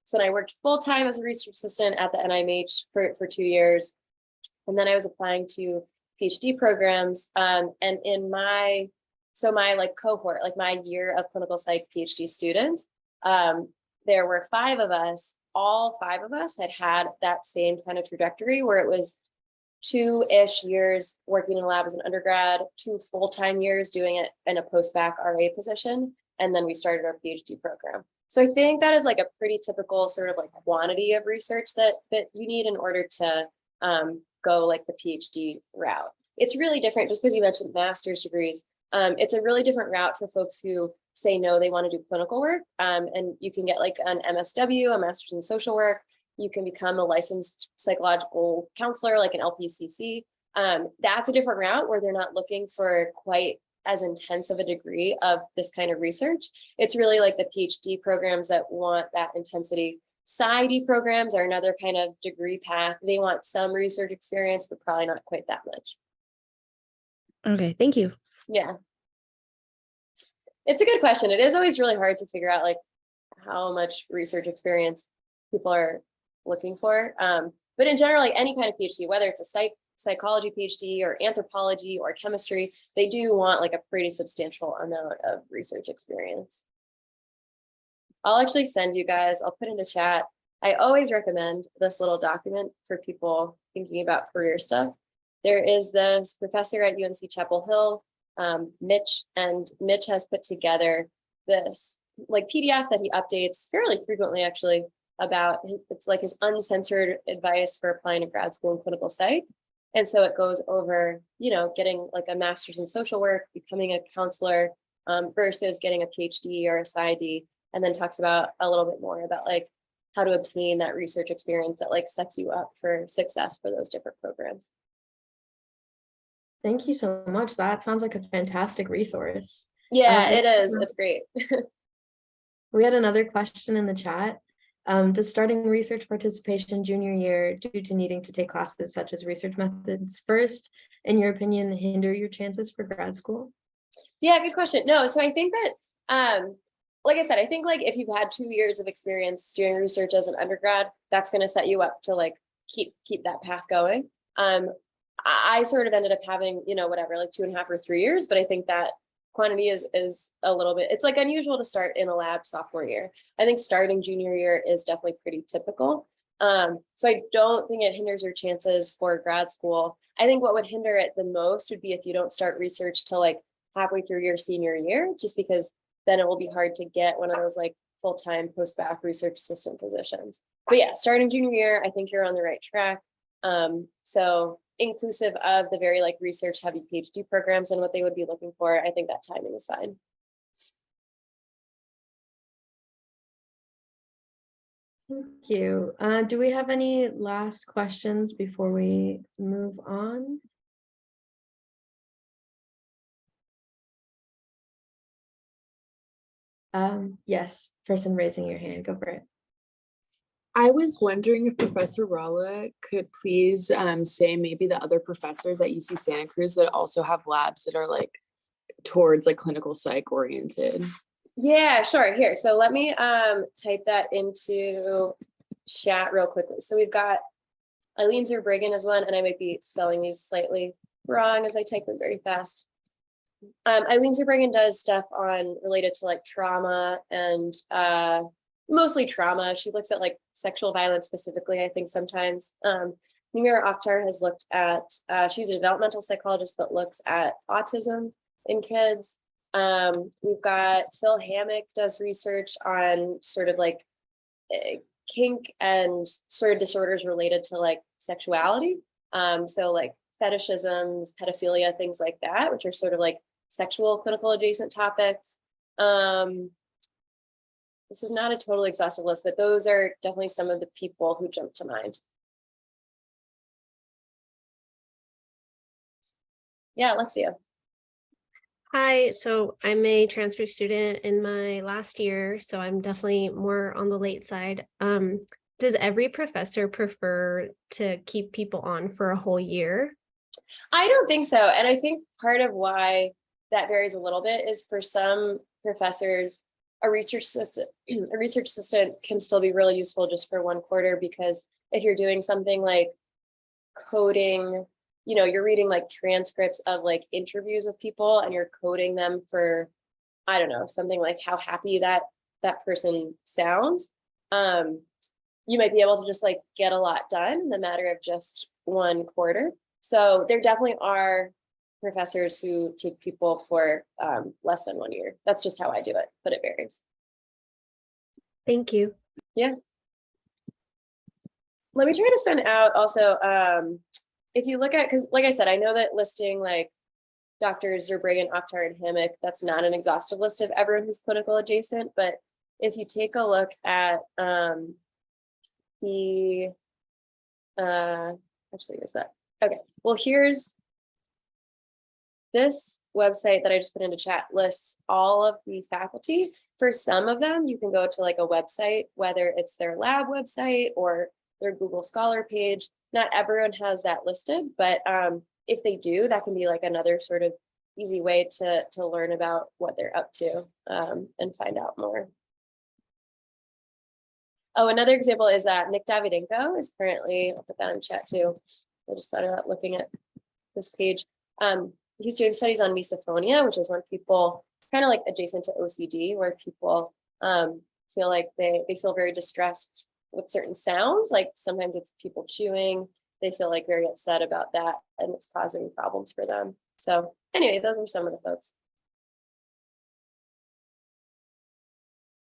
So I worked full-time as a research assistant at the NIMH for 2 years. And then I was applying to PhD programs. And in my like cohort, like my year of clinical psych PhD students, there were 5 of us. All 5 of us had that same kind of trajectory where it was 2-ish years working in a lab as an undergrad, 2 full-time years doing it in a post-bac RA position. And then we started our PhD program. So I think that is like a pretty typical sort of like quantity of research that you need in order to go like the PhD route. It's really different, just because you mentioned master's degrees. It's a really different route for folks who say no, they want to do clinical work. And you can get like an MSW, a master's in social work. You can become a licensed psychological counselor, like an LPCC. That's a different route where they're not looking for quite as intense of a degree of this kind of research. It's really like the PhD programs that want that intensity. PsyD programs are another kind of degree path. They want some research experience, but probably not quite that much. Okay, thank you. Yeah. It's a good question. It is always really hard to figure out like how much research experience people are looking for. But in general, like any kind of PhD, whether it's a psychology PhD or anthropology or chemistry, they do want like a pretty substantial amount of research experience. I'll actually send you guys, I'll put in the chat. I always recommend this little document for people thinking about career stuff. There is this professor at UNC Chapel Hill, Mitch, and Mitch has put together this like PDF that he updates fairly frequently, actually, about it's like his uncensored advice for applying to grad school in clinical psych. And so it goes over, getting like a master's in social work, becoming a counselor, versus getting a PhD or a PsyD, and then talks about a little bit more about like how to obtain that research experience that like sets you up for success for those different programs. Thank you so much. That sounds like a fantastic resource. Yeah, it is. It's great. We had another question in the chat. Does starting research participation junior year due to needing to take classes such as research methods first, in your opinion, hinder your chances for grad school? Yeah, good question. No, so I think that, like I said, I think like if you've had 2 years of experience doing research as an undergrad, that's going to set you up to like keep that path going. I sort of ended up having, whatever, like 2.5 or 3 years, but I think that quantity is a little bit, it's like unusual to start in a lab sophomore year. I think starting junior year is definitely pretty typical. So I don't think it hinders your chances for grad school. I think what would hinder it the most would be if you don't start research till like halfway through your senior year, just because then it will be hard to get one of those like full-time post-bac research assistant positions. But yeah, starting junior year, I think you're on the right track. So inclusive of the very like research heavy PhD programs and what they would be looking for, I think that timing is fine. Thank you. Do we have any last questions before we move on? Yes, person raising your hand, go for it. I was wondering if Professor Raila could please say maybe the other professors at UC Santa Cruz that also have labs that are like towards like clinical psych oriented. Yeah, sure. Here, so let me type that into chat real quickly. So we've got Eileen Zerbriggen as one, and I might be spelling these slightly wrong as I type them very fast. Eileen Zerbriggen does stuff on related to like trauma and mostly trauma. She looks at like sexual violence specifically, I think sometimes. Nimira Akhtar has looked at, she's a developmental psychologist that looks at autism in kids. We've got Phil Hammock does research on sort of like kink and sort of disorders related to like sexuality. So like fetishisms, pedophilia, things like that, which are sort of like sexual clinical adjacent topics. This is not a total exhaustive list, but those are definitely some of the people who jump to mind. Yeah, Alexia. Hi, so I'm a transfer student in my last year, so I'm definitely more on the late side. Does every professor prefer to keep people on for a whole year? I don't think so. And I think part of why that varies a little bit is for some professors, a research assistant can still be really useful just for 1 quarter, because if you're doing something like coding, you're reading like transcripts of like interviews with people and you're coding them for, I don't know, something like how happy that person sounds. You might be able to just like get a lot done in the matter of just 1 quarter. So there definitely are professors who take people for less than 1 year. That's just how I do it, but it varies. Thank you. Yeah. Let me try to send out also, if you look at, because like I said, I know that listing like Drs. Zerbriggen, Akhtar, and Hammock, that's not an exhaustive list of everyone who's clinical adjacent, but if you take a look at actually is that, okay, well here's this website that I just put into chat lists all of the faculty. For some of them, you can go to like a website, whether it's their lab website or their Google Scholar page. Not everyone has that listed, but if they do, that can be like another sort of easy way to learn about what they're up to and find out more. Oh, another example is Nick Davidenko is currently, I'll put that in chat too. I just thought about looking at this page. He's doing studies on misophonia, which is when people kind of like adjacent to OCD, where people feel like they feel very distressed with certain sounds. Like sometimes it's people chewing, they feel like very upset about that and it's causing problems for them. So anyway, those were some of the folks.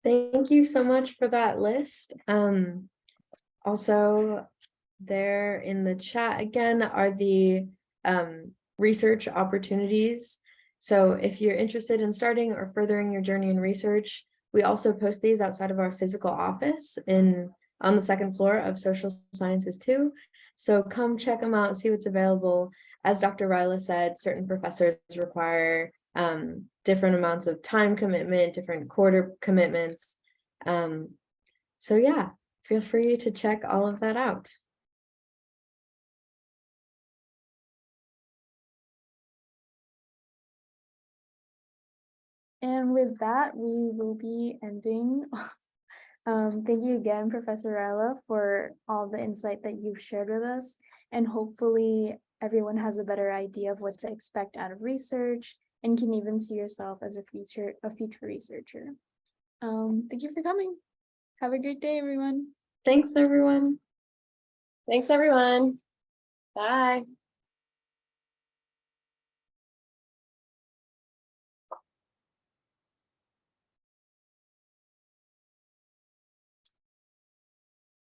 Thank you so much for that list. Also, there in the chat again are the research opportunities. So if you're interested in starting or furthering your journey in research, we also post these outside of our physical office on the second floor of social sciences too. So come check them out, see what's available. As Dr. Raila said, certain professors require different amounts of time commitment, different quarter commitments. So yeah, feel free to check all of that out. And with that, we will be ending. Thank you again, Professor Raila, for all the insight that you've shared with us. And hopefully everyone has a better idea of what to expect out of research and can even see yourself as a future researcher. Thank you for coming. Have a great day, everyone. Thanks, everyone. Thanks, everyone. Bye.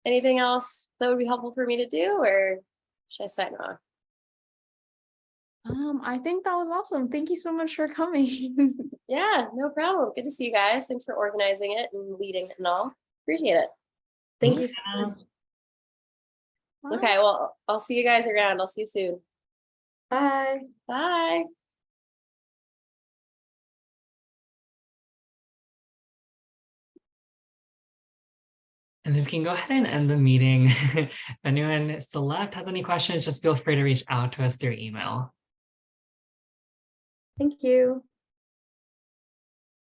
Anything else that would be helpful for me to do, or should I sign off? I think that was awesome. Thank you so much for coming. Yeah, no problem. Good to see you guys. Thanks for organizing it and leading it and all. Appreciate it. Thank Thanks, you so Anna. much. Bye. Okay, well, I'll see you guys around. I'll see you soon. Bye. Bye. And then we can go ahead and end the meeting. If anyone still left has any questions, just feel free to reach out to us through email. Thank you.